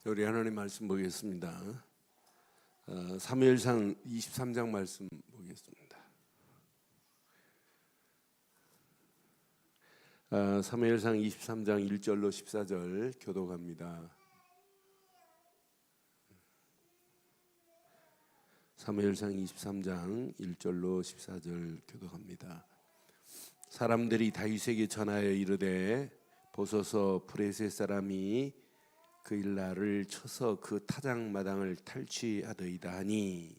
우리 하나님 말씀 보겠습니다. 사무엘상 23장 말씀 보겠습니다. 사무엘상 23장 1절로 14절 교독합니다. 사무엘상 23장 1절로 14절 교독합니다. 사람들이 다윗에게 전하여 이르되 보소서 브레셋 사람이 그 일날을 쳐서 그 타작마당을 탈취하더이다 하니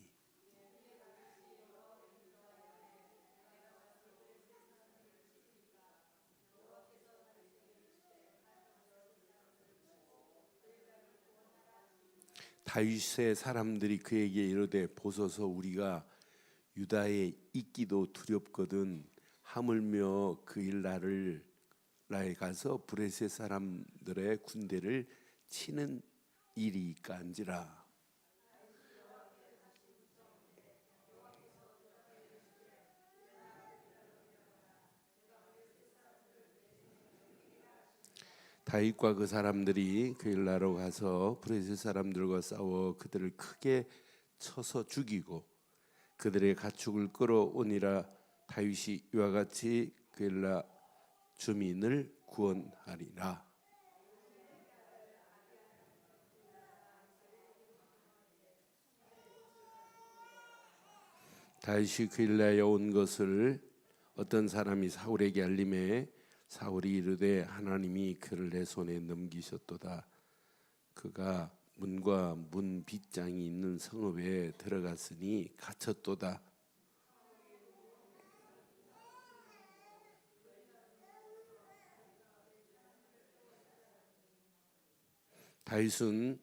다윗의 사람들이 그에게 이르되 보소서 우리가 유다에 있기도 두렵거든 하물며 그 일날을 가서 브레셋 사람들의 군대를 치는 일이까한지라. 다윗과 그 사람들이 그 일나로 가서 브레셋 사람들과 싸워 그들을 크게 쳐서 죽이고 그들의 가축을 끌어오니라. 다윗이 이와 같이 그 일나 주민을 구원하리라. 다윗이 그 일나에 온 것을 어떤 사람이 사울에게 알림해 사울이 이르되 하나님이 그를 내 손에 넘기셨도다. 그가 문과 문 빗장이 있는 성읍에 들어갔으니 갇혔도다. 다윗은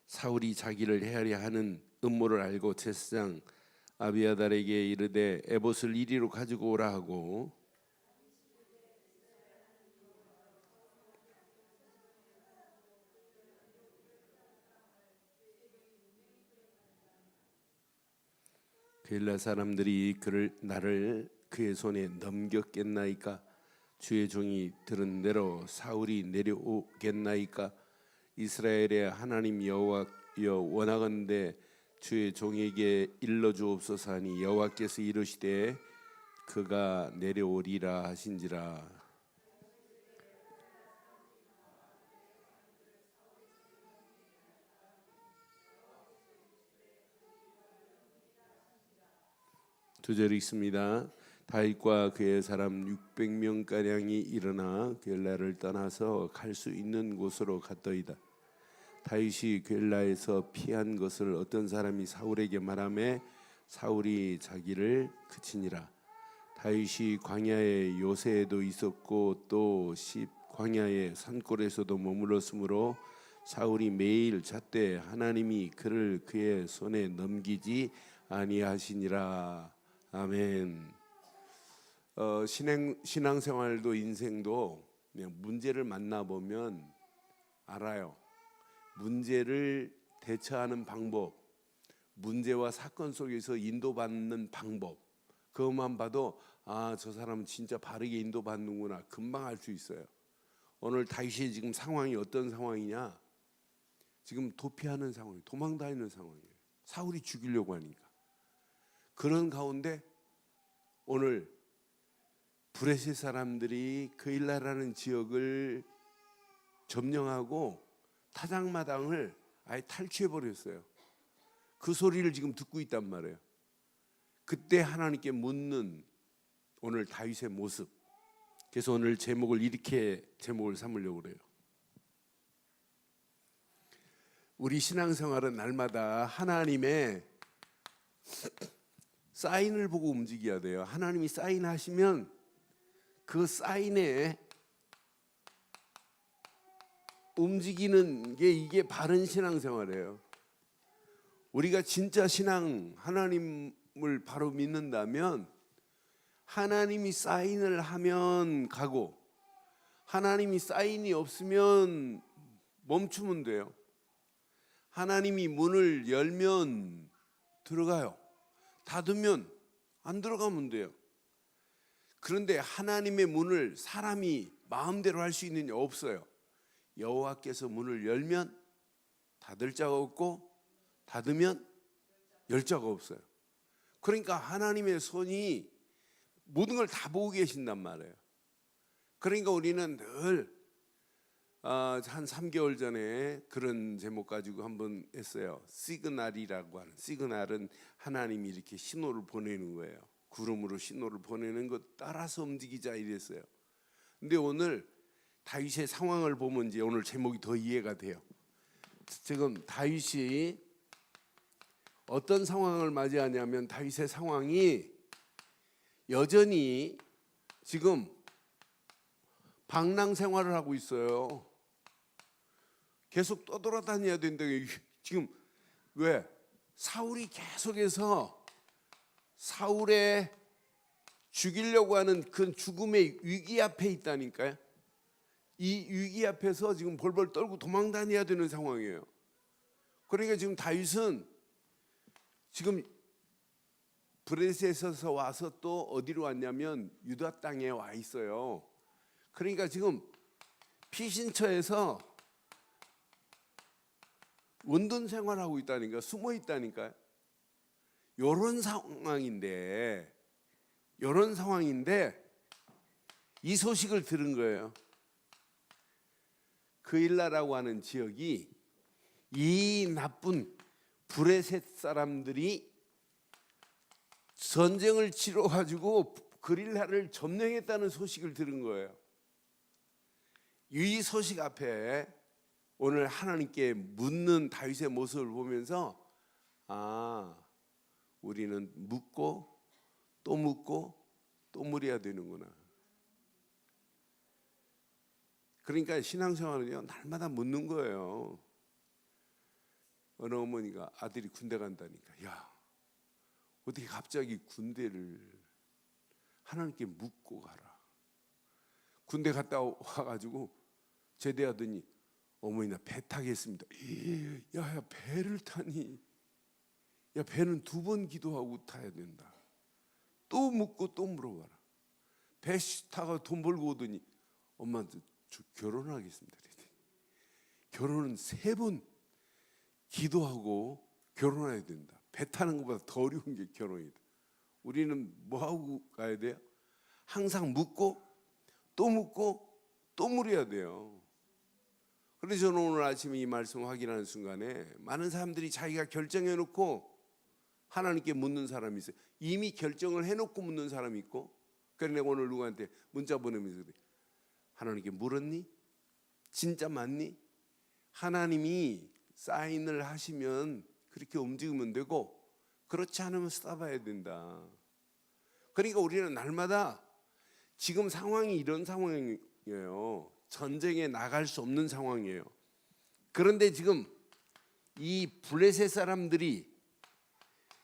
사울이 자기를 해하려 하는 음모를 알고 제사장 아비아달에게 이르되 에봇을 이리로 가지고 오라 하고 벨라 사람들이 나를 그의 손에 넘겼겠나이까? 주의 종이 들은 대로 사울이 내려오겠나이까? 이스라엘의 하나님 여호와여 원하건대 주의 종에게 일러주옵소서 하니 여호와께서 이르시되 그가 내려오리라 하신지라. 두 절 읽습니다. 다윗과 그의 사람 600명가량이 일어나 겔라를 떠나서 갈 수 있는 곳으로 갔더이다. 다윗이 겔라에서 피한 것을 어떤 사람이 사울에게 말하매 사울이 자기를 그치니라. 다윗이 광야의 요새에도 있었고 또 십 광야의 산골에서도 머물렀으므로 사울이 매일 잣되 하나님이 그를 그의 손에 넘기지 아니하시니라. 아멘. 신앙생활도 인생도 그냥 문제를 만나보면 알아요. 문제를 대처하는 방법, 문제와 사건 속에서 인도받는 방법, 그것만 봐도 저 사람은 진짜 바르게 인도받는구나 금방 알 수 있어요. 오늘 다윗의 지금 상황이 어떤 상황이냐? 지금 도피하는 상황이에요. 도망다니는 상황이에요. 사울이 죽이려고 하니까. 그런 가운데 오늘 브레셋 사람들이 그 일나라는 지역을 점령하고 타작마당을 아예 탈취해버렸어요. 그 소리를 지금 듣고 있단 말이에요. 그때 하나님께 묻는 오늘 다윗의 모습. 그래서 오늘 제목을 이렇게 삼으려고 그래요. 우리 신앙생활은 날마다 하나님의 사인을 보고 움직여야 돼요. 하나님이 사인하시면 그 사인에 움직이는 게 이게 바른 신앙생활이에요. 우리가 진짜 하나님을 바로 믿는다면 하나님이 사인을 하면 가고 하나님이 사인이 없으면 멈추면 돼요. 하나님이 문을 열면 들어가요. 닫으면 안 들어가면 돼요. 그런데 하나님의 문을 사람이 마음대로 할 수 있느냐? 없어요. 여호와께서 문을 열면 닫을 자가 없고 닫으면 열 자가 없어요. 그러니까 하나님의 손이 모든 걸 다 보고 계신단 말이에요. 그러니까 우리는 늘 한 3개월 전에 그런 제목 가지고 한번 했어요. 시그널이라고 하는, 시그널은 하나님이 이렇게 신호를 보내는 거예요. 구름으로 신호를 보내는 것 따라서 움직이자 이랬어요. 근데 오늘 다윗의 상황을 보면 이제 오늘 제목이 더 이해가 돼요. 지금 다윗이 어떤 상황을 맞이하냐면 다윗의 상황이 여전히 지금 방랑 생활을 하고 있어요. 계속 떠돌아다녀야 된다. 지금 왜? 사울이 계속해서 사울의 죽이려고 하는 그 죽음의 위기 앞에 있다니까요. 이 위기 앞에서 지금 벌벌 떨고 도망 다녀야 되는 상황이에요. 그러니까 지금 다윗은 지금 브레셋에서 와서 또 어디로 왔냐면 유다 땅에 와 있어요. 그러니까 지금 피신처에서 원돈 생활하고 있다니까, 숨어 있다니까요. 이런 상황인데 이 소식을 들은 거예요. 그일라라고 하는 지역이 이 나쁜 브레셋 사람들이 전쟁을 치러 가지고 그릴라를 점령했다는 소식을 들은 거예요. 이 소식 앞에 오늘 하나님께 묻는 다윗의 모습을 보면서 우리는 묻고 또 물어야 되는구나. 그러니까 신앙생활은요, 날마다 묻는 거예요. 어느 어머니가 아들이 군대 간다니까, 야, 어떻게 갑자기 군대를 하나님께 묻고 가라. 군대 갔다 와가지고 제대하더니 어머니 나 배 타겠습니다. 야, 배를 타니? 야, 배는 2번 기도하고 타야 된다. 또 묻고 또 물어봐라. 배 타가 돈 벌고 오더니 엄마한테 저 결혼하겠습니다. 결혼은 3번 기도하고 결혼해야 된다. 배 타는 것보다 더 어려운 게 결혼이다. 우리는 뭐 하고 가야 돼요? 항상 묻고 또 물어야 돼요. 그래서 저는 오늘 아침에 이 말씀을 확인하는 순간에 많은 사람들이 자기가 결정해놓고 하나님께 묻는 사람이 있어요. 이미 결정을 해놓고 묻는 사람이 있고, 그래서 내가 오늘 누구한테 문자 보내면서 그래. 하나님께 물었니? 진짜 맞니? 하나님이 사인을 하시면 그렇게 움직이면 되고, 그렇지 않으면 써봐야 된다. 그러니까 우리는 날마다 지금 상황이 이런 상황이에요. 전쟁에 나갈 수 없는 상황이에요. 그런데 지금 이 블레셋 사람들이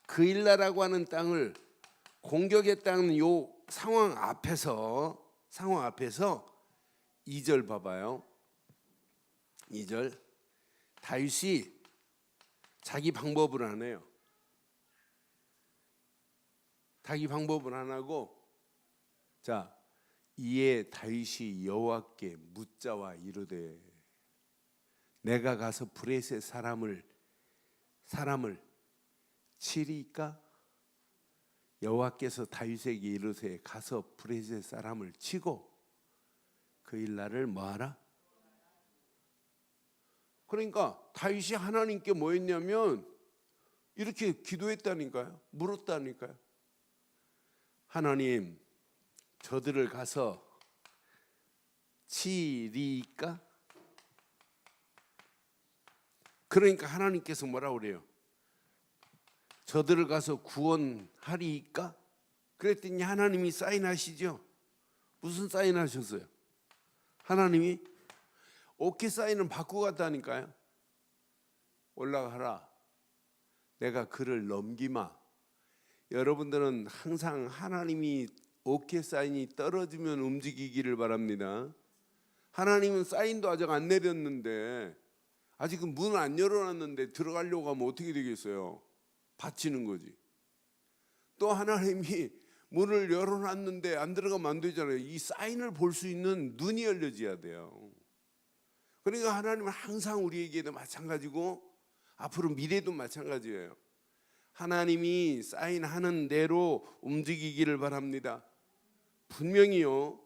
그일라라고 하는 땅을 공격했다는 요 상황 앞에서 2절 봐봐요. 2절 다윗이 자기 방법을 안 해요. 자기 방법을 안 하고, 자, 이에 다윗이 여호와께 묻자와 이르되 내가 가서 브레셋 사람을 치리까? 여호와께서 다윗에게 이르세 가서 브레셋 사람을 치고 그일라를 뭐하라? 그러니까 다윗이 하나님께 뭐 했냐면 이렇게 기도했다니까요. 물었다니까요. 하나님, 저들을 가서 치리까? 그러니까 하나님께서 뭐라고 그래요? 저들을 가서 구원하리까? 그랬더니 하나님이 사인하시죠. 무슨 사인하셨어요? 하나님이 오케이 사인을 바꾸고 갔다니까요. 올라가라. 내가 그를 넘기마. 여러분들은 항상 하나님이 오케이 사인이 떨어지면 움직이기를 바랍니다. 하나님은 사인도 아직 안 내렸는데, 아직은 문을 안 열어놨는데 들어가려고 하면 어떻게 되겠어요? 받치는 거지. 또 하나님이 문을 열어놨는데 안 들어가면 안 되잖아요. 이 사인을 볼 수 있는 눈이 열려져야 돼요. 그러니까 하나님은 항상 우리에게도 마찬가지고 앞으로 미래도 마찬가지예요. 하나님이 사인하는 대로 움직이기를 바랍니다. 분명히요.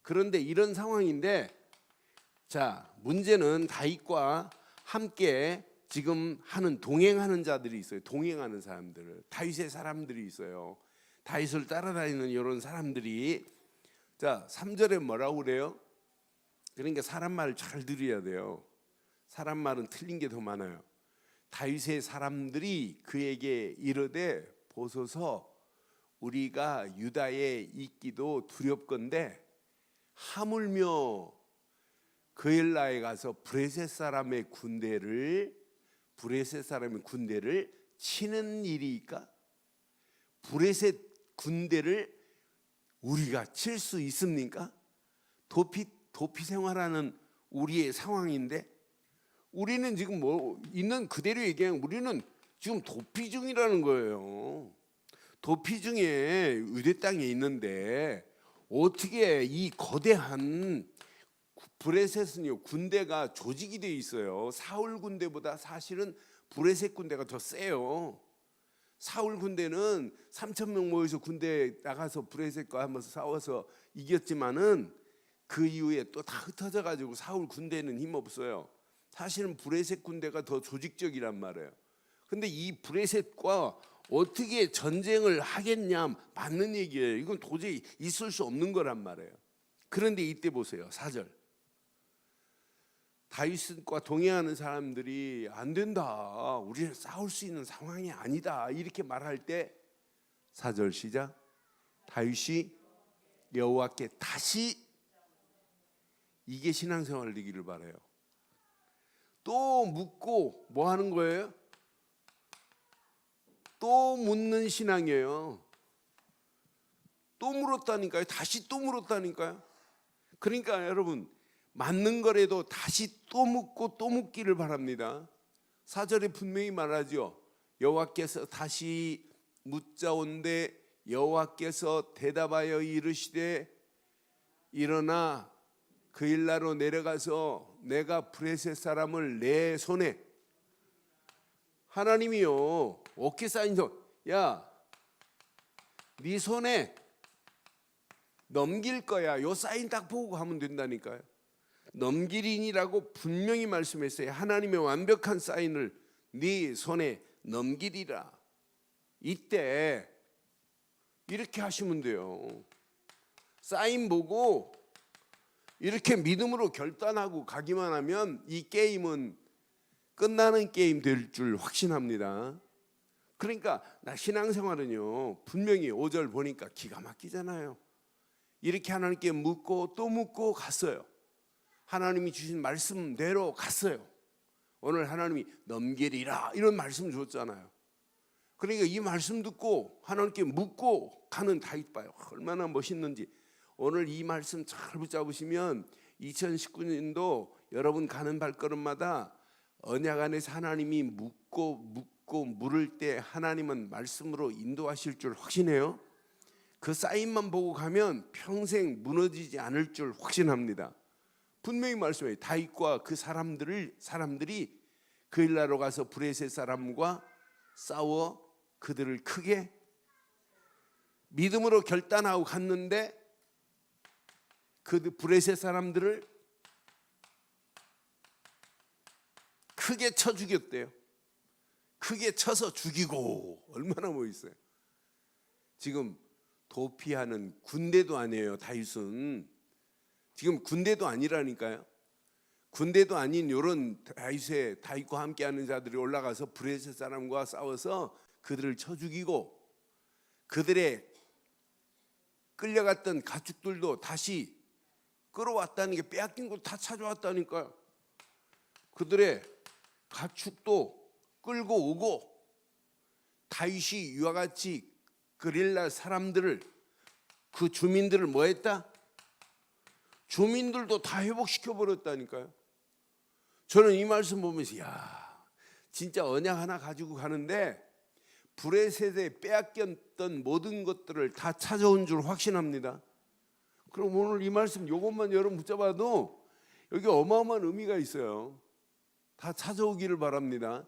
그런데 이런 상황인데, 자, 문제는 다윗과 함께 지금 동행하는 자들이 있어요. 동행하는 사람들, 다윗의 사람들이 있어요. 다윗을 따라다니는 이런 사람들이, 자, 3절에 뭐라고 그래요? 그러니까 사람 말을 잘 들어야 돼요. 사람 말은 틀린 게 더 많아요. 다윗의 사람들이 그에게 이르되, 보소서 우리가 유다에 있기도 두렵건대 하물며 그엘라에 가서 브레셋 사람의 군대를 치는 일이니까, 브레셋 군대를 우리가 칠 수 있습니까? 도피 생활하는 우리의 상황인데, 우리는 지금 있는 그대로 얘기하면 우리는 지금 도피 중이라는 거예요. 도피 중에 유대 땅에 있는데 어떻게 이 거대한 브레셋은요, 군대가 조직이 돼 있어요. 사울 군대보다 사실은 브레셋 군대가 더 세요. 사울 군대는 3,000명 모여서 군대 나가서 브레셋과 한번 싸워서 이겼지만은 그 이후에 또 다 흩어져 가지고 사울 군대는 힘 없어요. 사실은 브레셋 군대가 더 조직적이란 말이에요. 근데 이 브레셋과 어떻게 전쟁을 하겠냐, 맞는 얘기예요. 이건 도저히 있을 수 없는 거란 말이에요. 그런데 이때 보세요. 4절. 다윗과 동행하는 사람들이 안 된다, 우리는 싸울 수 있는 상황이 아니다, 이렇게 말할 때 4절 시작. 다윗이 여호와께 다시, 이게 신앙생활을 되기를 바라요. 또 묻고 뭐 하는 거예요? 또 묻는 신앙이에요. 또 물었다니까요. 다시 또 물었다니까요. 그러니까 여러분, 맞는 거라도 다시 또 묻고 또 묻기를 바랍니다. 4절에 분명히 말하죠. 여호와께서 다시 묻자온데 여호와께서 대답하여 이르시되, 일어나 그일라로 내려가서 내가 브레셋 사람을 내 손에, 하나님이요 어깨 사인 손, 야, 네 손에 넘길 거야, 요 사인 딱 보고 하면 된다니까요. 넘기리니라고 분명히 말씀했어요. 하나님의 완벽한 사인을 네 손에 넘기리라. 이때 이렇게 하시면 돼요. 사인 보고 이렇게 믿음으로 결단하고 가기만 하면 이 게임은 끝나는 게임 될 줄 확신합니다. 그러니까 나 신앙생활은요, 분명히 5절 보니까 기가 막히잖아요. 이렇게 하나님께 묻고 또 묻고 갔어요. 하나님이 주신 말씀대로 갔어요. 오늘 하나님이 넘기리라 이런 말씀 줬잖아요. 그러니까 이 말씀 듣고 하나님께 묻고 가는 다윗 봐요. 얼마나 멋있는지. 오늘 이 말씀 잘 붙잡으시면 2019년도 여러분 가는 발걸음마다 언약 안에서 하나님이 묻고 물을 때 하나님은 말씀으로 인도하실 줄 확신해요. 그 사인만 보고 가면 평생 무너지지 않을 줄 확신합니다. 분명히 말씀해요. 다윗과 그 사람들이 그일라로 가서 브레셋 사람과 싸워 그들을 크게, 믿음으로 결단하고 갔는데 그 브레셋 사람들을 크게 쳐 죽였대요. 크게 쳐서 죽이고. 얼마나 멋있어요. 지금 도피하는 군대도 아니에요. 다윗은 지금 군대도 아니라니까요. 군대도 아닌 이런 다윗과 함께하는 자들이 올라가서 브레셋 사람과 싸워서 그들을 쳐 죽이고, 그들의 끌려갔던 가축들도 다시 끌어왔다는 게, 빼앗긴 거 다 찾아왔다니까요. 그들의 가축도 끌고 오고, 다윗이 이와 같이 그릴라 사람들을, 그 주민들을 뭐 했다? 주민들도 다 회복시켜 버렸다니까요. 저는 이 말씀 보면서 야, 진짜 언약 하나 가지고 가는데 브레셋에 빼앗겼던 모든 것들을 다 찾아온 줄 확신합니다. 그럼 오늘 이 말씀 요것만 여러분 붙잡아도 여기 어마어마한 의미가 있어요. 다 찾아오기를 바랍니다.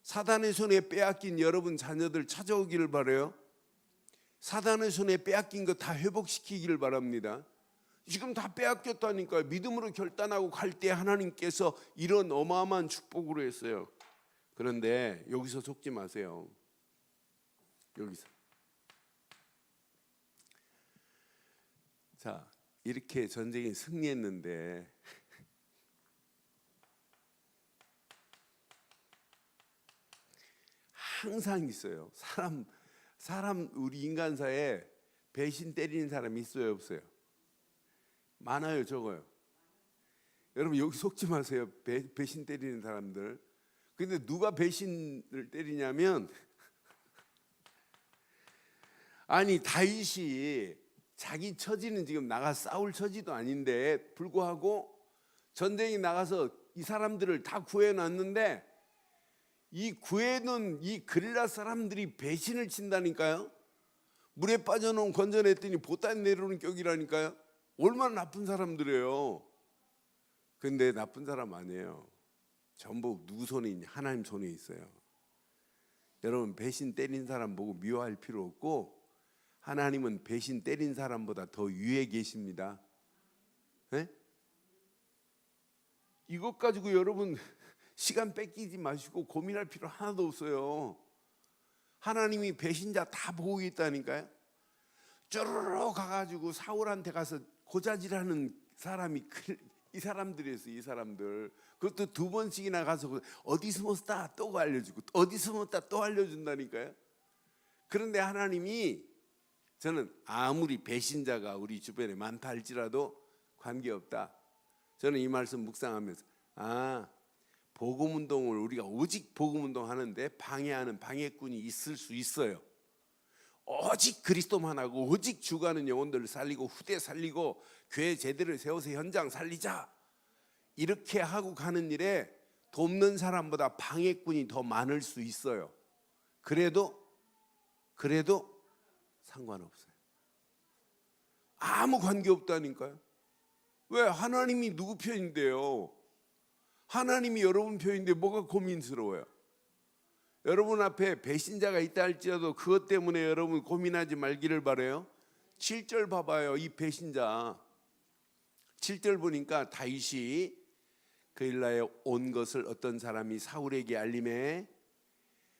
사단의 손에 빼앗긴 여러분 자녀들 찾아오기를 바라요. 사단의 손에 빼앗긴 거 다 회복시키기를 바랍니다. 지금 다 빼앗겼다니까요. 믿음으로 결단하고 갈 때 하나님께서 이런 어마어마한 축복으로 했어요. 그런데 여기서 속지 마세요. 여기서. 자, 이렇게 전쟁에 승리했는데 항상 있어요. 사람 우리 인간사에 배신 때리는 사람이 있어요, 없어요? 많아요, 적어요? 여러분 여기 속지 마세요. 배신 때리는 사람들. 근데 누가 배신을 때리냐면 아니 다윗이 자기 처지는 지금 나가 싸울 처지도 아닌데 불구하고 전쟁에 나가서 이 사람들을 다 구해놨는데 이 구해놓은 이 그릴라 사람들이 배신을 친다니까요. 물에 빠져놓은 건져냈더니 보따리 내려오는 격이라니까요. 얼마나 나쁜 사람들이에요. 근데 나쁜 사람 아니에요. 전부 누구 손에 있냐? 하나님 손에 있어요. 여러분 배신 때린 사람 보고 미워할 필요 없고 하나님은 배신 때린 사람보다 더 위에 계십니다. 네? 이것 가지고 여러분 시간 뺏기지 마시고 고민할 필요 하나도 없어요. 하나님이 배신자 다 보고 있다니까요. 쭈르르 가가지고 사울한테 가서 고자질하는 사람이 이 사람들이었어요. 이 사람들. 그것도 2번씩이나 가서 어디 숨었다 또 알려주고 어디 숨었다 또 알려준다니까요. 그런데 하나님이 저는 아무리 배신자가 우리 주변에 많다 할지라도 관계없다. 저는 이 말씀 묵상하면서 복음운동을 우리가 오직 복음운동 하는데 방해하는 방해꾼이 있을 수 있어요. 오직 그리스도만 하고 오직 죽어가는 영혼들을 살리고 후대 살리고 교회 제대로 세워서 현장 살리자 이렇게 하고 가는 일에 돕는 사람보다 방해꾼이 더 많을 수 있어요. 그래도 상관없어요. 아무 관계없다니까요. 왜? 하나님이 누구 편인데요? 하나님이 여러분 편인데 뭐가 고민스러워요? 여러분 앞에 배신자가 있다 할지라도 그것 때문에 여러분 고민하지 말기를 바라요. 7절 봐봐요. 이 배신자 7절 보니까 다윗이 그일라에 온 것을 어떤 사람이 사울에게 알림해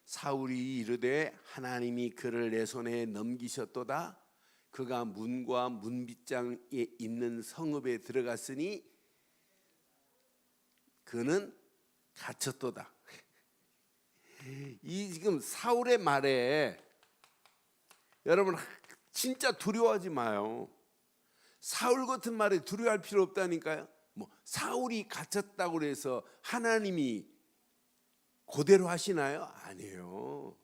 사울이 이르되 하나님이 그를 내 손에 넘기셨도다. 그가 문과 문빗장에 있는 성읍에 들어갔으니 그는 갇혔도다. 이 지금 사울의 말에 여러분 진짜 두려워하지 마요. 사울 같은 말에 두려워할 필요 없다니까요. 뭐 사울이 갇혔다고 해서 하나님이 그대로 하시나요? 아니에요.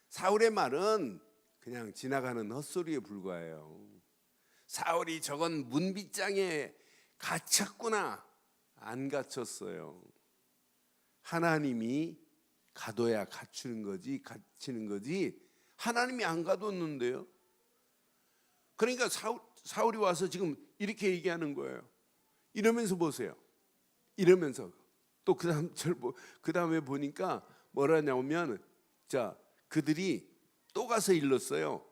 사울의 말은 그냥 지나가는 헛소리에 불과해요. 사울이 저건 문빗장에 갇혔구나. 안 갇혔어요. 하나님이 가둬야 갇히는 거지 하나님이 안 가뒀는데요. 그러니까 사울이 와서 지금 이렇게 얘기하는 거예요. 이러면서 보세요. 이러면서 또 그 다음에 보니까 뭐라냐면 자 그들이 또 가서 일렀어요.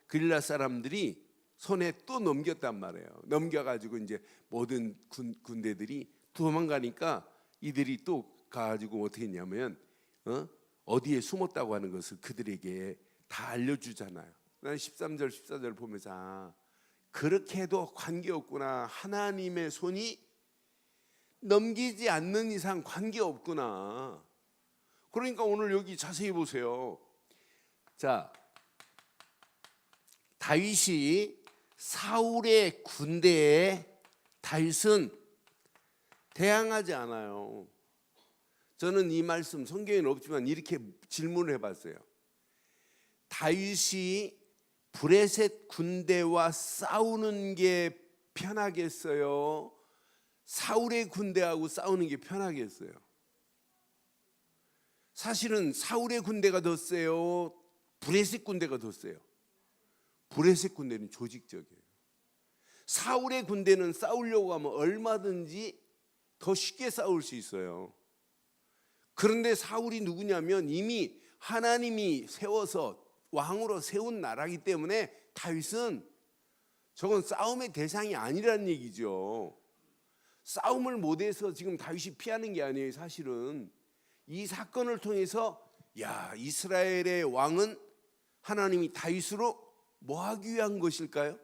그릴라 사람들이 손에 또 넘겼단 말이에요. 넘겨가지고 이제 모든 군대들이 도망가니까 이들이 또 가지고 어떻게 했냐면 어디에 숨었다고 하는 것을 그들에게 다 알려주잖아요. 난 13절 14절 보면서 그렇게 해도 관계없구나. 하나님의 손이 넘기지 않는 이상 관계없구나. 그러니까 오늘 여기 자세히 보세요. 자, 다윗이 사울의 군대에 다윗은 대항하지 않아요. 저는 이 말씀 성경에는 없지만 이렇게 질문을 해봤어요. 다윗이 브레셋 군대와 싸우는 게 편하겠어요? 사울의 군대하고 싸우는 게 편하겠어요? 사실은 사울의 군대가 더 세요? 브레셋 군대가 더 세요? 브레셋 군대는 조직적이에요. 사울의 군대는 싸우려고 하면 얼마든지 더 쉽게 싸울 수 있어요. 그런데 사울이 누구냐면 이미 하나님이 세워서 왕으로 세운 나라이기 때문에 다윗은 저건 싸움의 대상이 아니라는 얘기죠. 싸움을 못해서 지금 다윗이 피하는 게 아니에요. 사실은 이 사건을 통해서 이스라엘의 왕은 하나님이 다윗으로 뭐 하기 위한 것일까요?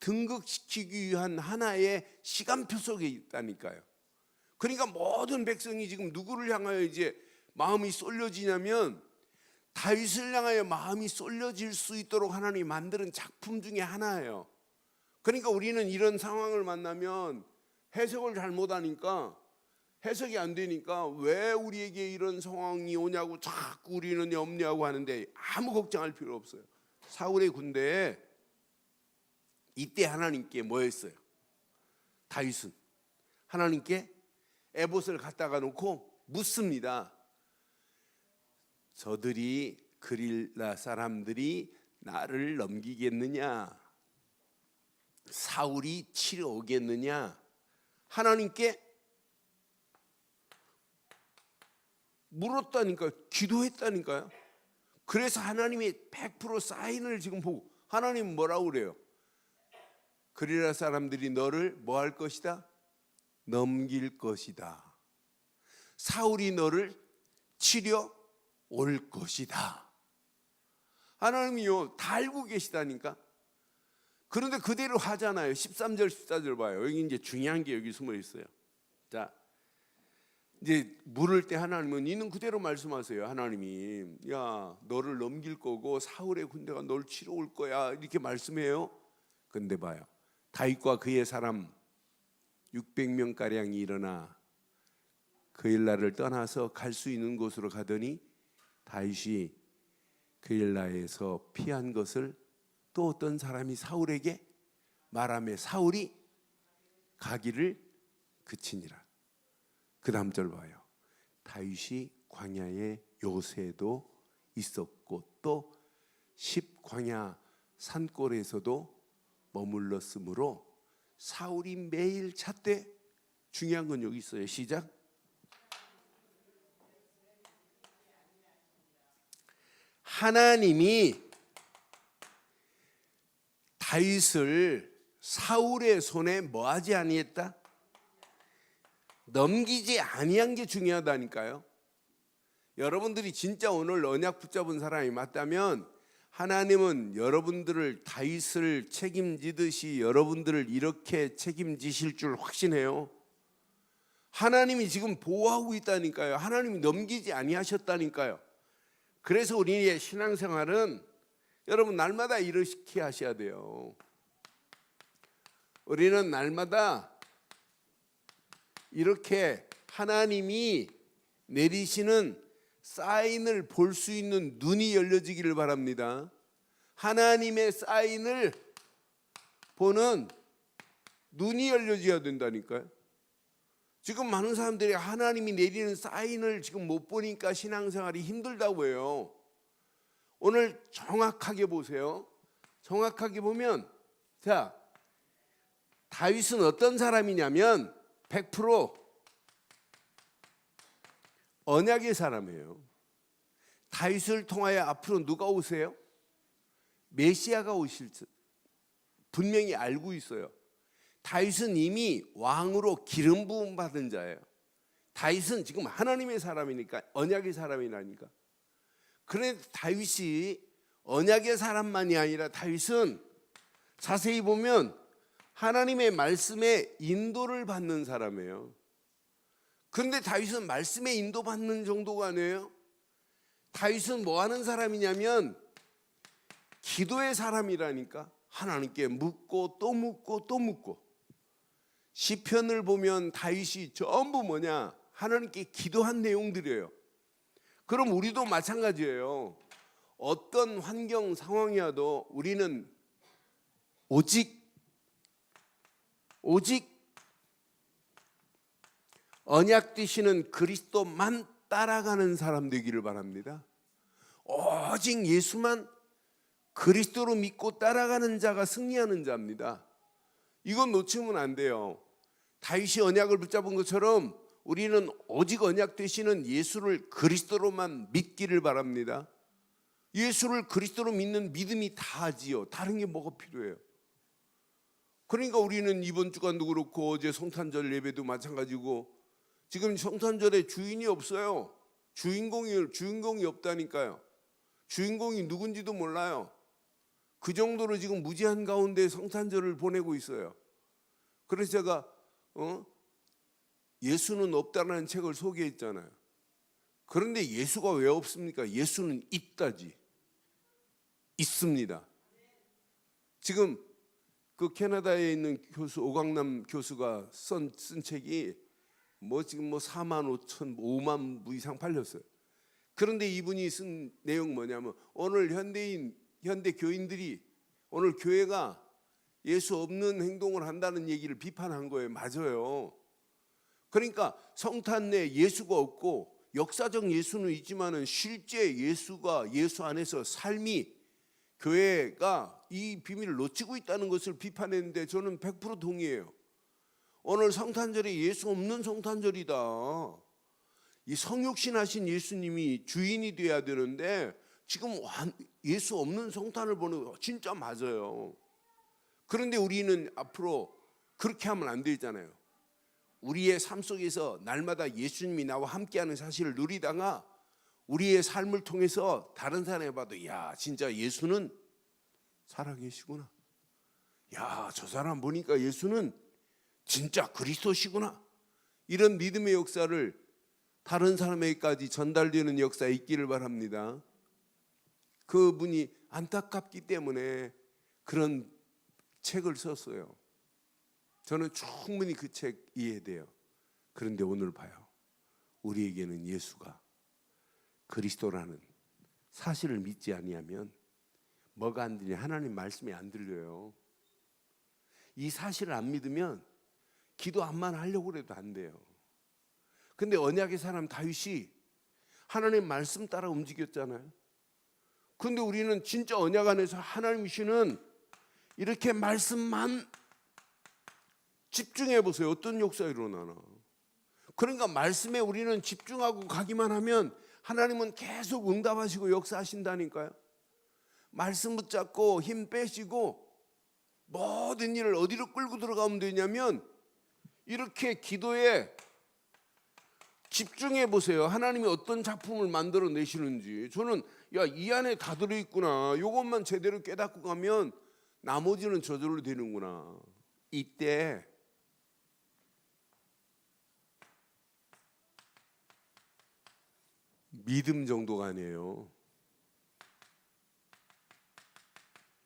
등극시키기 위한 하나의 시간표 속에 있다니까요. 그러니까 모든 백성이 지금 누구를 향하여 이제 마음이 쏠려지냐면 다윗을 향하여 마음이 쏠려질 수 있도록 하나님이 만드는 작품 중에 하나예요. 그러니까 우리는 이런 상황을 만나면 해석을 잘못하니까, 해석이 안 되니까 왜 우리에게 이런 상황이 오냐고 자꾸 우리는 염려하고 하는데 아무 걱정할 필요 없어요. 사울의 군대에 이때 하나님께 뭐 했어요? 다윗은 하나님께 에봇을 갖다가 놓고 묻습니다. 저들이 그릴라 사람들이 나를 넘기겠느냐? 사울이 치러 오겠느냐? 하나님께 물었다니까요. 기도했다니까요. 그래서 하나님이 100% 사인을 지금 보고, 하나님 뭐라고 그래요? 그리라 사람들이 너를 뭐 할 것이다? 넘길 것이다. 사울이 너를 치려 올 것이다. 하나님이요 다 알고 계시다니까. 그런데 그대로 하잖아요. 13절 14절 봐요. 여기 이제 중요한 게 여기 숨어 있어요. 자, 이제 물을 때 하나님은 있는 그대로 말씀하세요. 하나님이 너를 넘길 거고 사울의 군대가 널 치러 올 거야 이렇게 말씀해요. 근데 봐요. 다윗과 그의 사람 600명 가량이 일어나 그일라를 떠나서 갈 수 있는 곳으로 가더니 다윗이 그일라에서 피한 것을 또 어떤 사람이 사울에게 말하며 사울이 가기를 그치니라. 그 다음 절 봐요. 다윗이 광야에 요새도 있었고 또 십광야 산골에서도 머물렀으므로 사울이 매일 찾되, 중요한 건 여기 있어요. 시작. 하나님이 다윗을 사울의 손에 뭐하지 아니했다? 넘기지 아니한 게 중요하다니까요. 여러분들이 진짜 오늘 언약 붙잡은 사람이 맞다면 하나님은 여러분들을 다윗을 책임지듯이 여러분들을 이렇게 책임지실 줄 확신해요. 하나님이 지금 보호하고 있다니까요. 하나님이 넘기지 아니하셨다니까요. 그래서 우리의 신앙생활은 여러분 날마다 이렇게 하셔야 돼요. 우리는 날마다 이렇게 하나님이 내리시는 사인을 볼 수 있는 눈이 열려지기를 바랍니다. 하나님의 사인을 보는 눈이 열려져야 된다니까요. 지금 많은 사람들이 하나님이 내리는 사인을 지금 못 보니까 신앙생활이 힘들다고 해요. 오늘 정확하게 보세요. 정확하게 보면, 자, 다윗은 어떤 사람이냐면 100% 언약의 사람이에요. 다윗을 통하여 앞으로 누가 오세요? 메시아가 오실 줄 분명히 알고 있어요. 다윗은 이미 왕으로 기름 부음 받은 자예요. 다윗은 지금 하나님의 사람이니까, 언약의 사람이라니까. 그런데 다윗이 언약의 사람만이 아니라 다윗은 자세히 보면 하나님의 말씀에 인도를 받는 사람이에요. 그런데 다윗은 말씀에 인도받는 정도가 아니에요. 다윗은 뭐 하는 사람이냐면 기도의 사람이라니까. 하나님께 묻고 또 묻고 또 묻고. 시편을 보면 다윗이 전부 뭐냐? 하나님께 기도한 내용들이에요. 그럼 우리도 마찬가지예요. 어떤 환경 상황이어도 우리는 오직 언약 되시는 그리스도만 따라가는 사람 되기를 바랍니다. 오직 예수만 그리스도로 믿고 따라가는 자가 승리하는 자입니다. 이건 놓치면 안 돼요. 다윗이 언약을 붙잡은 것처럼 우리는 오직 언약 되시는 예수를 그리스도로만 믿기를 바랍니다. 예수를 그리스도로 믿는 믿음이 다지요. 다른 게 뭐가 필요해요? 그러니까 우리는 이번 주간도 그렇고 어제 성탄절 예배도 마찬가지고 지금 성탄절에 주인이 없어요. 주인공이 없다니까요. 주인공이 누군지도 몰라요. 그 정도로 지금 무지한 가운데 성탄절을 보내고 있어요. 그래서 제가 예수는 없다라는 책을 소개했잖아요. 그런데 예수가 왜 없습니까? 예수는 있다지. 있습니다. 지금 그 캐나다에 있는 교수 오광남 교수가 쓴 책이 지금 4만 5천 5만 부 이상 팔렸어요. 그런데 이분이 쓴 내용 뭐냐면 오늘 현대 교인들이 오늘 교회가 예수 없는 행동을 한다는 얘기를 비판한 거예요. 맞아요. 그러니까 성탄 내 예수가 없고 역사적 예수는 있지만은 실제 예수가 예수 안에서 삶이 교회가 이 비밀을 놓치고 있다는 것을 비판했는데 저는 100% 동의해요. 오늘 성탄절이 예수 없는 성탄절이다. 이 성육신 하신 예수님이 주인이 돼야 되는데 지금 예수 없는 성탄을 보는 거 진짜 맞아요. 그런데 우리는 앞으로 그렇게 하면 안 되잖아요. 우리의 삶 속에서 날마다 예수님이 나와 함께하는 사실을 누리다가 우리의 삶을 통해서 다른 사람이 봐도 야 진짜 예수는 살아계시구나. 야 저 사람 보니까 예수는 진짜 그리스도시구나. 이런 믿음의 역사를 다른 사람에게까지 전달되는 역사에 있기를 바랍니다. 그분이 안타깝기 때문에 그런 책을 썼어요. 저는 충분히 그 책 이해돼요. 그런데 오늘 봐요. 우리에게는 예수가 그리스도라는 사실을 믿지 아니하면 뭐가 안 들려? 하나님 말씀이 안 들려요. 이 사실을 안 믿으면 기도 암만 하려고 해도 안 돼요. 근데 언약의 사람 다윗이 하나님 말씀 따라 움직였잖아요. 근데 우리는 진짜 언약 안에서 하나님이시는 이렇게 말씀만 집중해 보세요. 어떤 역사가 일어나나. 그러니까 말씀에 우리는 집중하고 가기만 하면 하나님은 계속 응답하시고 역사하신다니까요. 말씀 붙잡고 힘 빼시고 모든 일을 어디로 끌고 들어가면 되냐면 이렇게 기도에 집중해 보세요. 하나님이 어떤 작품을 만들어 내시는지. 저는 이 안에 다 들어있구나. 이것만 제대로 깨닫고 가면 나머지는 저절로 되는구나. 이때 믿음 정도가 아니에요.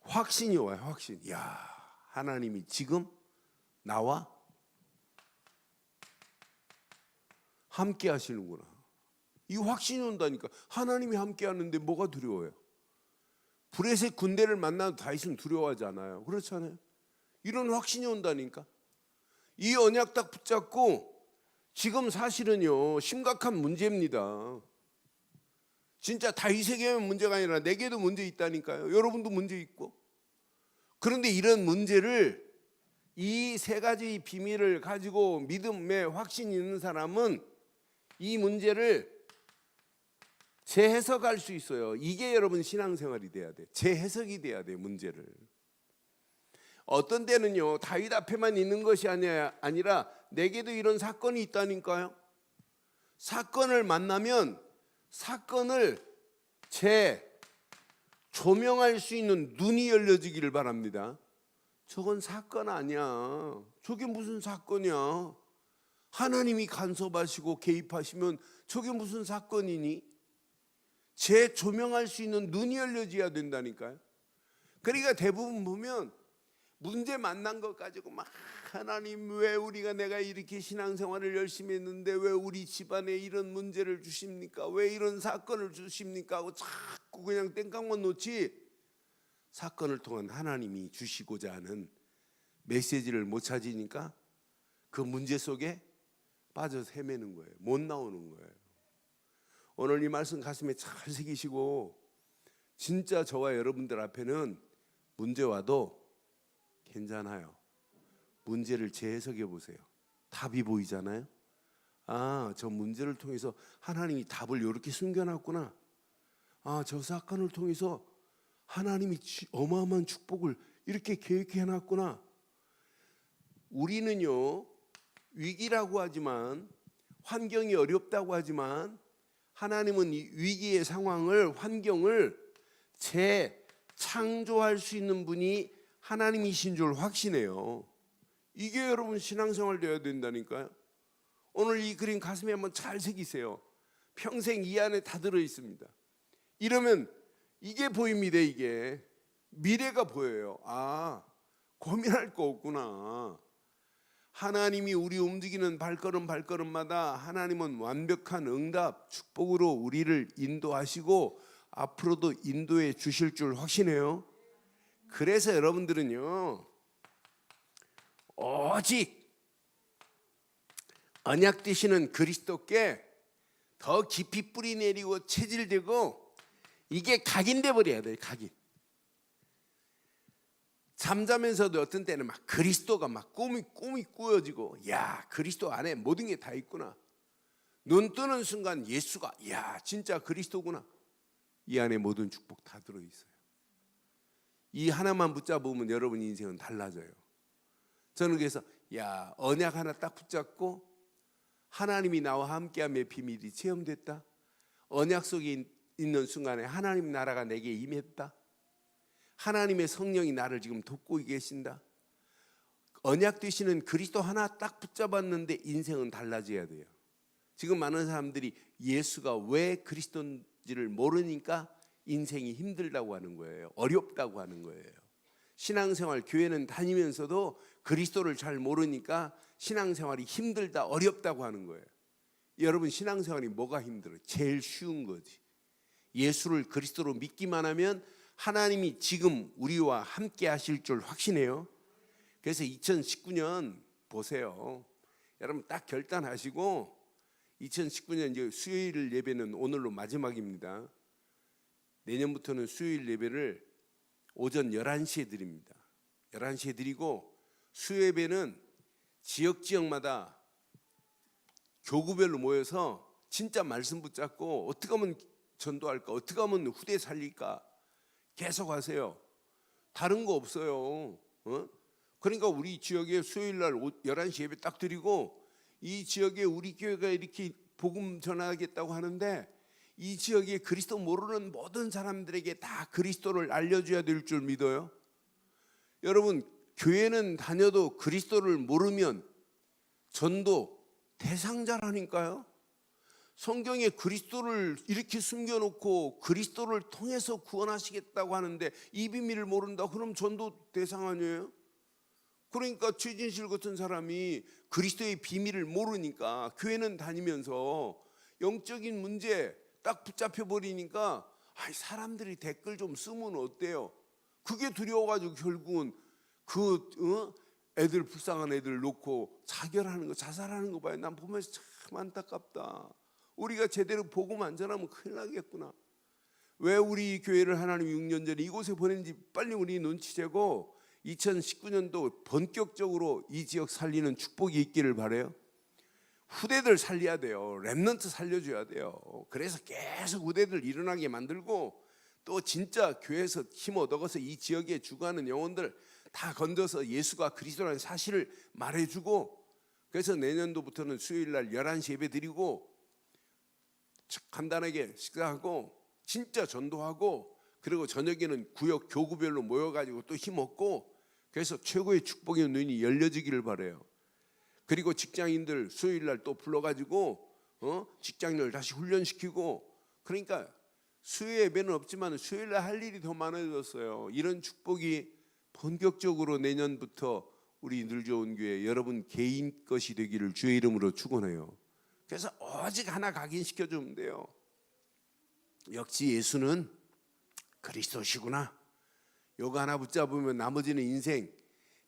확신이 와요. 확신. 야 하나님이 지금 나와 함께 하시는구나. 이 확신이 온다니까. 하나님이 함께 하는데 뭐가 두려워요? 브레셋 군대를 만나도 다윗은 두려워하지 않아요. 그렇잖아요. 이런 확신이 온다니까. 이 언약 딱 붙잡고 지금 사실은요 심각한 문제입니다. 진짜 다윗에게만 문제가 아니라 내게도 문제 있다니까요. 여러분도 문제 있고. 그런데 이런 문제를 이 세 가지 비밀을 가지고 믿음의 확신이 있는 사람은 이 문제를 재해석할 수 있어요. 이게 여러분 신앙생활이 돼야 돼. 재해석이 돼야 돼 문제를. 어떤 때는요 다윗 앞에만 있는 것이 아니라 내게도 이런 사건이 있다니까요. 사건을 만나면 사건을 조명할 수 있는 눈이 열려지기를 바랍니다. 저건 사건 아니야. 저게 무슨 사건이야. 하나님이 간섭하시고 개입하시면 저게 무슨 사건이니? 재조명할 수 있는 눈이 열려져야 된다니까요. 그러니까 대부분 보면 문제 만난 것 가지고 막 하나님 왜 내가 이렇게 신앙생활을 열심히 했는데 왜 우리 집안에 이런 문제를 주십니까? 왜 이런 사건을 주십니까? 하고 자꾸 그냥 땡깡만 놓지 사건을 통한 하나님이 주시고자 하는 메시지를 못 찾으니까 그 문제 속에 빠져서 헤매는 거예요. 못 나오는 거예요. 오늘 이 말씀 가슴에 잘 새기시고 진짜 저와 여러분들 앞에는 문제 와도 괜찮아요. 문제를 재해석해 보세요. 답이 보이잖아요. 저 문제를 통해서 하나님이 답을 이렇게 숨겨놨구나. 저 사건을 통해서 하나님이 어마어마한 축복을 이렇게 계획해놨구나. 우리는요, 위기라고 하지만, 환경이 어렵다고 하지만, 하나님은 이 위기의 상황을, 환경을 재창조할 수 있는 분이 하나님이신 줄 확신해요. 이게 여러분 신앙생활 되어야 된다니까요. 오늘 이 그림 가슴에 한번 잘 새기세요. 평생 이 안에 다 들어 있습니다. 이러면 이게 보입니다. 이게 미래가 보여요. 고민할 거 없구나. 하나님이 우리 움직이는 발걸음마다 하나님은 완벽한 응답, 축복으로 우리를 인도하시고 앞으로도 인도해 주실 줄 확신해요. 그래서 여러분들은요, 오직 언약 되시는 그리스도께 더 깊이 뿌리 내리고 체질되고, 이게 각인돼 버려야 돼요. 각인. 잠자면서도 어떤 때는 막 그리스도가 막 꿈이 꾸어지고, 그리스도 안에 모든 게 다 있구나. 눈 뜨는 순간 예수가 진짜 그리스도구나. 이 안에 모든 축복 다 들어있어요. 이 하나만 붙잡으면 여러분 인생은 달라져요. 저는 그래서 언약 하나 딱 붙잡고 하나님이 나와 함께함의 비밀이 체험됐다. 언약 속에 있는 순간에 하나님 나라가 내게 임했다. 하나님의 성령이 나를 지금 돕고 계신다. 언약 되시는 그리스도 하나 딱 붙잡았는데 인생은 달라져야 돼요. 지금 많은 사람들이 예수가 왜 그리스도인지를 모르니까 인생이 힘들다고 하는 거예요. 어렵다고 하는 거예요. 신앙생활, 교회는 다니면서도 그리스도를 잘 모르니까 신앙생활이 힘들다, 어렵다고 하는 거예요. 여러분, 신앙생활이 뭐가 힘들어요? 제일 쉬운 거지. 예수를 그리스도로 믿기만 하면 하나님이 지금 우리와 함께 하실 줄 확신해요. 그래서 2019년 보세요. 여러분 딱 결단하시고, 2019년 이제 수요일 예배는 오늘로 마지막입니다. 내년부터는 수요일 예배를 오전 11시에 드립니다. 11시에 드리고, 수요 예배는 지역마다 교구별로 모여서 진짜 말씀 붙잡고 어떻게 하면 전도할까, 어떻게 하면 후대 살릴까 계속 하세요. 다른 거 없어요. 그러니까 우리 지역에 수요일 날 11시 예배 딱 드리고, 이 지역에 우리 교회가 이렇게 복음 전하겠다고 하는데, 이 지역에 그리스도 모르는 모든 사람들에게 다 그리스도를 알려줘야 될 줄 믿어요. 여러분, 교회는 다녀도 그리스도를 모르면 전도 대상자라니까요. 성경에 그리스도를 이렇게 숨겨놓고 그리스도를 통해서 구원하시겠다고 하는데 이 비밀을 모른다? 그럼 전도 대상 아니에요? 그러니까 최진실 같은 사람이 그리스도의 비밀을 모르니까 교회는 다니면서 영적인 문제 딱 붙잡혀 버리니까 사람들이 댓글 좀 쓰면 어때요? 그게 두려워가지고 결국은 애들, 불쌍한 애들 놓고 자결하는 거, 자살하는 거 봐요. 난 보면서 참 안타깝다. 우리가 제대로 복음 안 전하면 큰일 나겠구나. 왜 우리 교회를 하나님 6년 전에 이곳에 보낸지 빨리 우리 눈치채고 2019년도 본격적으로 이 지역 살리는 축복이 있기를 바라요. 후대들 살려야 돼요. 렘넌트 살려줘야 돼요. 그래서 계속 후대들 일어나게 만들고, 또 진짜 교회에서 힘 얻어서 이 지역에 주구하는 영혼들 다 건져서 예수가 그리스도라는 사실을 말해주고, 그래서 내년도부터는 수요일 날 11시 예배 드리고 간단하게 식사하고 진짜 전도하고, 그리고 저녁에는 구역 교구별로 모여가지고 또 힘없고, 그래서 최고의 축복의 눈이 열려지기를 바라요. 그리고 직장인들 수요일 날 또 불러가지고 직장인을 다시 훈련시키고, 그러니까 수요 예배는 없지만 수요일 날 할 일이 더 많아졌어요. 이런 축복이 본격적으로 내년부터 우리 늘좋은교회 여러분 개인 것이 되기를 주의 이름으로 축원해요. 그래서 오직 하나 각인시켜주면 돼요. 역시 예수는 그리스도시구나. 요거 하나 붙잡으면 나머지는 인생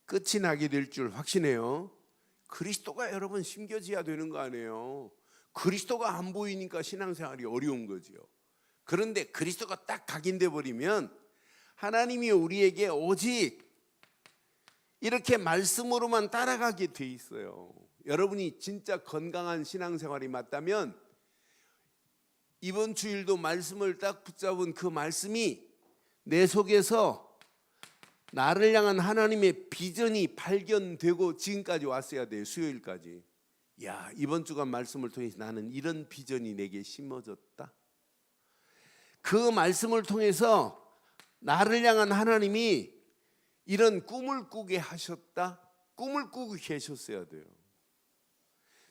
끝이 나게 될 줄 확신해요. 그리스도가 여러분 심겨져야 되는 거 아니에요. 그리스도가 안 보이니까 신앙생활이 어려운 거지요. 그런데 그리스도가 딱 각인돼 버리면 하나님이 우리에게 오직 이렇게 말씀으로만 따라가게 돼 있어요. 여러분이 진짜 건강한 신앙생활이 맞다면 이번 주일도 말씀을 딱 붙잡은 그 말씀이 내 속에서 나를 향한 하나님의 비전이 발견되고 지금까지 왔어야 돼요. 수요일까지. 야, 이번 주간 말씀을 통해서 나는 이런 비전이 내게 심어졌다. 그 말씀을 통해서 나를 향한 하나님이 이런 꿈을 꾸게 하셨다. 꿈을 꾸고 계셨어야 돼요.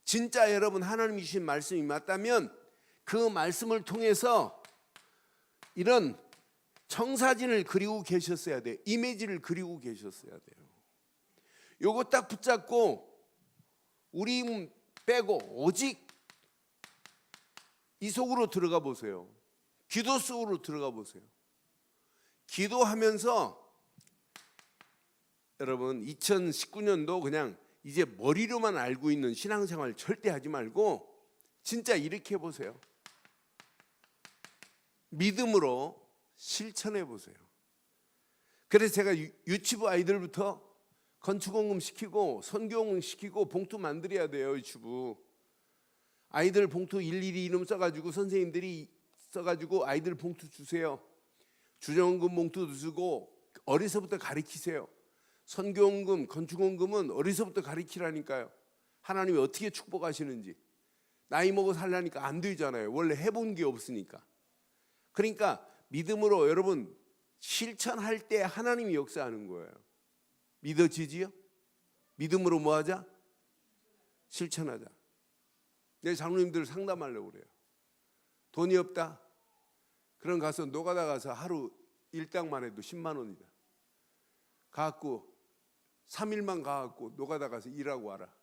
진짜 여러분 하나님이 주신 말씀이 맞다면 그 말씀을 통해서 이런 청사진을 그리고 계셨어야 돼요. 이미지를 그리고 계셨어야 돼요. 요거 딱 붙잡고 우리 빼고 오직 이 속으로 들어가 보세요. 기도 속으로 들어가 보세요. 기도하면서 여러분 2019년도 그냥 이제 머리로만 알고 있는 신앙생활 절대 하지 말고 진짜 이렇게 해보세요. 믿음으로 실천해 보세요. 그래서 제가 유치부 아이들부터 건축원금 시키고 선교원금 시키고 봉투 만들어야 돼요. 유치부 아이들 봉투 일일이 이름 써가지고 선생님들이 써가지고 아이들 봉투 주세요. 주정원금 봉투도 주고 어려서부터 가르치세요. 선교원금, 건축원금은 어려서부터 가르치라니까요. 하나님이 어떻게 축복하시는지. 나이 먹어 살라니까 안 되잖아요. 원래 해본 게 없으니까. 그러니까 믿음으로 여러분 실천할 때 하나님이 역사하는 거예요. 믿어지지요? 믿음으로 뭐 하자? 실천하자. 내 장로님들 상담하려고 그래요. 돈이 없다? 그럼 가서 노가다 가서 하루 일당만 해도 10만 원이다. 가갖고 3일만 가갖고 노가다 가서 일하고 와라.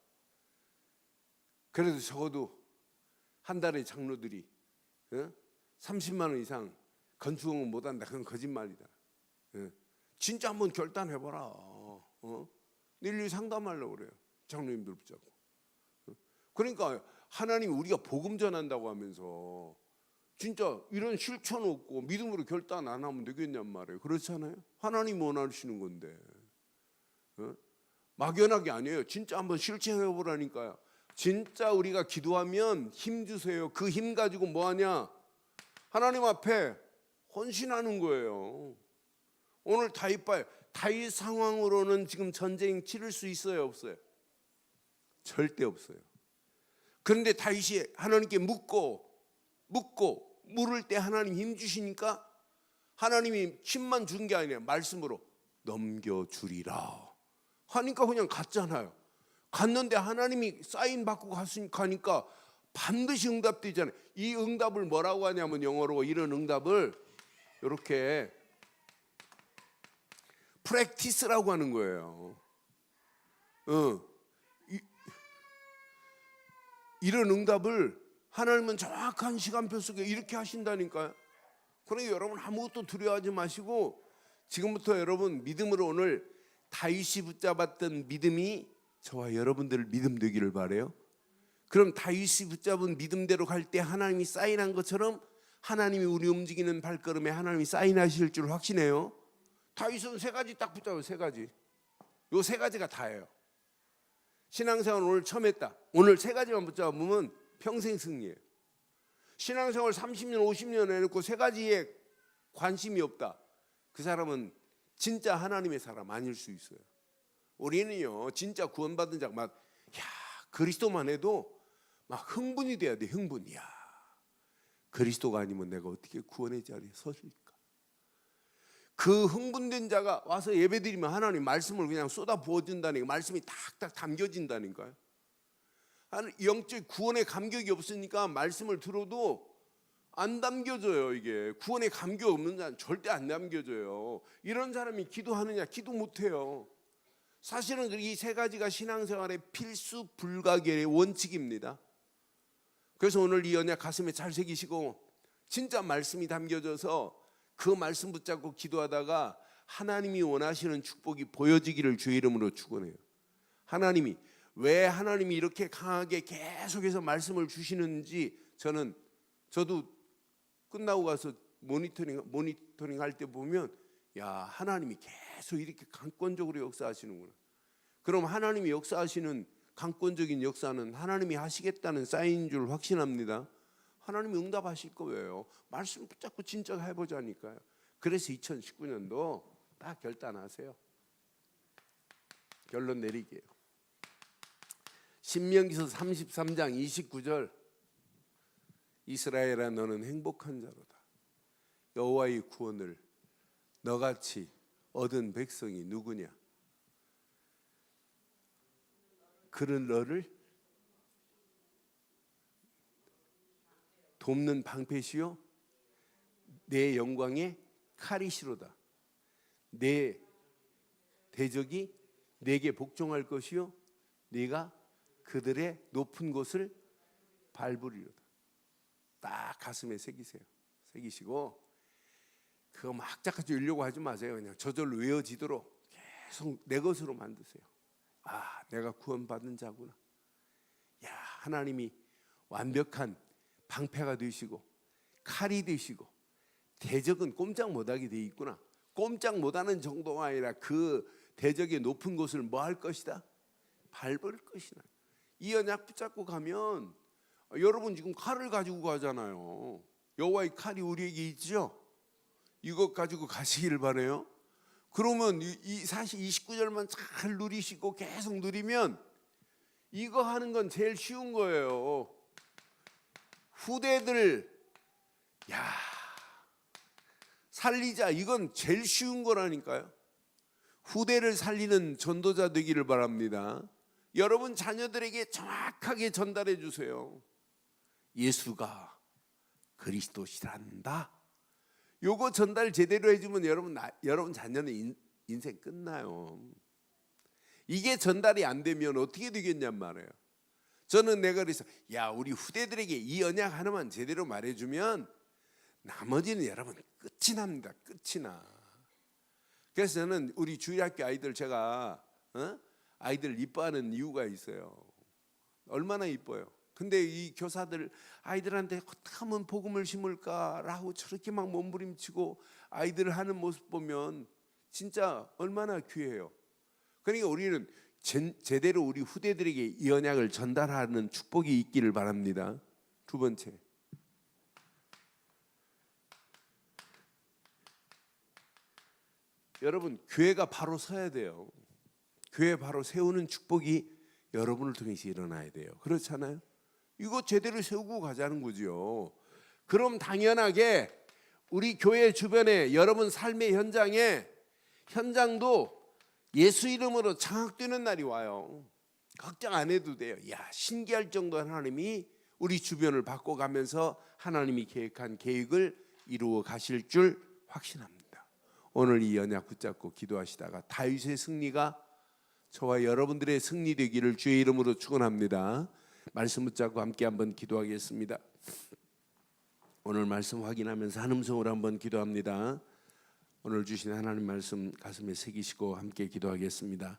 그래도 적어도 한 달에 장로들이 30만 원 이상 건축은 못한다. 그건 거짓말이다. 진짜 한번 결단해봐라. 일일이 상담하려고 그래요. 장로님들 붙잡고. 그러니까 하나님이 우리가 복음 전한다고 하면서 진짜 이런 실천 없고 믿음으로 결단 안 하면 되겠냔 말이에요. 그렇잖아요. 하나님 원하시는 건데. 막연하게 아니에요. 진짜 한번 실천해 보라니까요. 진짜 우리가 기도하면 힘 주세요. 그 힘 가지고 뭐 하냐? 하나님 앞에 헌신하는 거예요. 오늘 다윗 봐요. 다윗 상황으로는 지금 전쟁 치를 수 있어요, 없어요? 절대 없어요. 그런데 다윗이 하나님께 묻고 물을 때 하나님 힘 주시니까 하나님이 힘만 준 게 아니라 말씀으로 넘겨주리라 하니까 그냥 갔잖아요. 갔는데 하나님이 사인 받고 가니까 반드시 응답되잖아요. 이 응답을 뭐라고 하냐면 영어로 이런 응답을 이렇게 프랙티스라고 하는 거예요. 이런 응답을 하나님은 정확한 시간표 속에 이렇게 하신다니까요. 그러니까 여러분 아무것도 두려워하지 마시고 지금부터 여러분 믿음으로 오늘 다윗이 붙잡았던 믿음이 저와 여러분들 믿음 되기를 바라요. 그럼 다윗이 붙잡은 믿음대로 갈 때 하나님이 사인한 것처럼 하나님이 우리 움직이는 발걸음에 하나님이 사인하실 줄 확신해요. 다윗은 세 가지 딱 붙잡아요. 세 가지. 요 세 가지가 다예요. 신앙생활 오늘 처음 했다. 오늘 세 가지만 붙잡으면 평생 승리예요. 신앙생활 30년 50년 해놓고 세 가지에 관심이 없다. 그 사람은 진짜 하나님의 사람 아닐 수 있어요. 우리는요 진짜 구원받은 자가 막 그리스도만 해도 막 흥분이 돼야 돼. 흥분. 그리스도가 아니면 내가 어떻게 구원의 자리에 서실까? 그 흥분된 자가 와서 예배드리면 하나님 말씀을 그냥 쏟아 부어준다니까. 말씀이 탁탁 담겨진다니까요. 영적 구원의 감격이 없으니까 말씀을 들어도 안 담겨져요. 이게 구원의 감격 없는 자는 절대 안 담겨져요. 이런 사람이 기도하느냐? 기도 못해요. 사실은 이 세 가지가 신앙생활의 필수 불가결의 원칙입니다. 그래서 오늘 이 언약 가슴에 잘 새기시고 진짜 말씀이 담겨져서 그 말씀 붙잡고 기도하다가 하나님이 원하시는 축복이 보여지기를 주의 이름으로 축원해요. 하나님이 왜 하나님이 이렇게 강하게 계속해서 말씀을 주시는지 저도 끝나고 가서 모니터링 할 때 보면 하나님이 계속 이렇게 강권적으로 역사하시는구나. 그럼 하나님이 역사하시는 강권적인 역사는 하나님이 하시겠다는 사인인 줄 확신합니다. 하나님이 응답하실 거예요. 말씀 붙잡고 진짜 해보자니까요. 그래서 2019년도 딱 결단하세요. 결론 내리게요. 신명기서 33장 29절 이스라엘아 너는 행복한 자로다. 여호와의 구원을 너같이 얻은 백성이 누구냐? 그는 너를 돕는 방패시요 내 영광의 칼이시로다. 내 대적이 내게 복종할 것이요 네가 그들의 높은 곳을 밟으리로다. 딱 가슴에 새기세요. 새기시고 그거 막 작가지 읽려고 하지 마세요. 그냥 저절로 외워지도록 계속 내 것으로 만드세요. 아, 내가 구원받은 자구나. 야, 하나님이 완벽한 방패가 되시고 칼이 되시고 대적은 꼼짝 못하게 돼 있구나. 꼼짝 못하는 정도가 아니라 그 대적의 높은 곳을 뭐 할 것이다? 밟을 것이다. 이 언약 붙잡고 가면 여러분 지금 칼을 가지고 가잖아요. 여호와의 칼이 우리에게 있죠. 이것 가지고 가시기를 바라요. 그러면 이 사실 29절만 잘 누리시고 계속 누리면 이거 하는 건 제일 쉬운 거예요. 후대들 야 살리자 이건 제일 쉬운 거라니까요. 후대를 살리는 전도자 되기를 바랍니다. 여러분 자녀들에게 정확하게 전달해 주세요. 예수가 그리스도시란다. 요거 전달 제대로 해주면 여러분 자녀는 인생 끝나요. 이게 전달이 안 되면 어떻게 되겠냔 말이에요. 저는 내가 그래서 야 우리 후대들에게 이 언약 하나만 제대로 말해주면 나머지는 여러분 끝이 납니다. 끝이 나. 그래서 저는 우리 주일학교 아이들 제가 아이들 이뻐하는 이유가 있어요. 얼마나 이뻐요. 근데 이 교사들 아이들한테 어떻게 하면 복음을 심을까라고 저렇게 막 몸부림치고 아이들 하는 모습 보면 진짜 얼마나 귀해요. 그러니까 우리는 제대로 우리 후대들에게 이 언약을 전달하는 축복이 있기를 바랍니다. 두 번째, 여러분 교회가 바로 서야 돼요. 교회 바로 세우는 축복이 여러분을 통해서 일어나야 돼요. 그렇잖아요? 이거 제대로 세우고 가자는 거죠. 그럼 당연하게 우리 교회 주변에 여러분 삶의 현장도 예수 이름으로 장악되는 날이 와요. 걱정 안 해도 돼요. 야 신기할 정도 하나님이 우리 주변을 바꿔가면서 하나님이 계획한 계획을 이루어 가실 줄 확신합니다. 오늘 이 언약 붙잡고 기도하시다가 다윗의 승리가 저와 여러분들의 승리 되기를 주의 이름으로 축원합니다. 말씀 붙잡고 함께 한번 기도하겠습니다. 오늘 말씀 확인하면서 한 음성으로 한번 기도합니다. 오늘 주신 하나님 말씀 가슴에 새기시고 함께 기도하겠습니다.